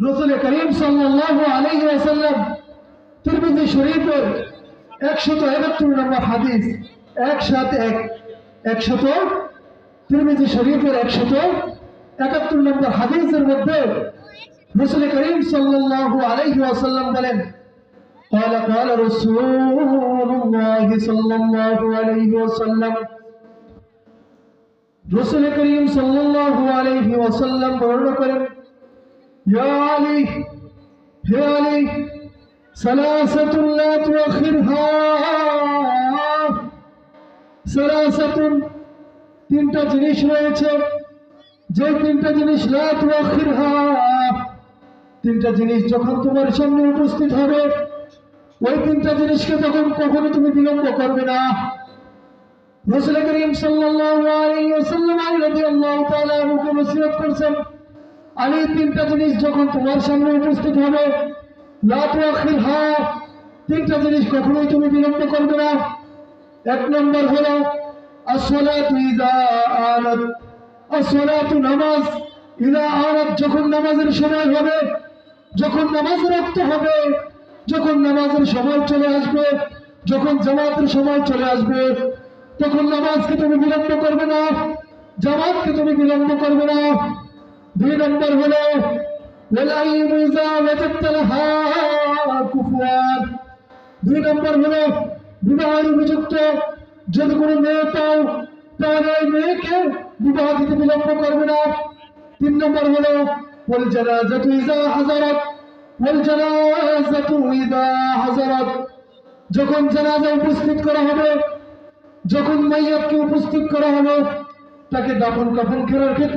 রাসূল করিম সাল্লাল্লাহু আলাইহি ওয়াসাল্লাম তিরমিজি শরীফের 171 নম্বর হাদিস 171 তিরমিজি শরীফের 171 নম্বর হাদিসের মধ্যে রাসূল করিম সাল্লাল্লাহু আলাইহি ওয়াসাল্লাম বলেন قال رسول الله صلى الله عليه وسلم রাসূল করিম সাল্লাল্লাহু আলাইহি ওয়াসাল্লাম বর্ণনা করেন ইয়া আলী হে আলী সালাসাতুন লা তুআখিরহা সালাসাতুন তিনটা জিনিস রয়েছে যে তিনটা জিনিস লা তুআখিরহা তিনটা জিনিস যখন তোমার সামনে উপস্থিত হবে ওই তিনটা জিনিসকে তখন কখনো তুমি বিলম্ব করবে না। রাসূল করিম সাল্লাল্লাহু আলাইহি ওয়াসাল্লাম আলী রাদিয়াল্লাহু তাআলা আনহুকে নসিহত করেছেন আলী তিনটা জিনিস যখন তোমার সামনে উপস্থিত হবে লা তুআখিরহা তিনটা জিনিস কখনোই তুমি বিলম্ব করবে না। এক নম্বর হলো as-salatu ইযা আনাত as-salatu নামাজ ইযা আনাত যখন নামাজের সময় হবে যখন নামাজের ওয়াক্ত হবে যখন নামাজের সময় চলে আসবে যখন জামাতের সময় চলে আসবে তখন নামাজকে তুমি বিলম্ব করবে না জামাতকে তুমি বিলম্ব করবে না। দুই নম্বর হলো ওয়ালাইমু ইযা ওয়াজাদতালাহা কুফওয়ান দুই নম্বর হলো বিবাহের উপযুক্ত যদি কোনো মেয়ে পাও তাহলে ওই মেয়েকে বিবাহ দিতে বিলম্ব করবে না। তিন নম্বর হলো ওয়াল জানাজাতু ইযা হাজারাত যখন জানাজা উপস্থিত করা হবে যখন মাইয়াতকে উপস্থিত করা হবে তাকে দাফন কাফন করার ক্ষেত্রে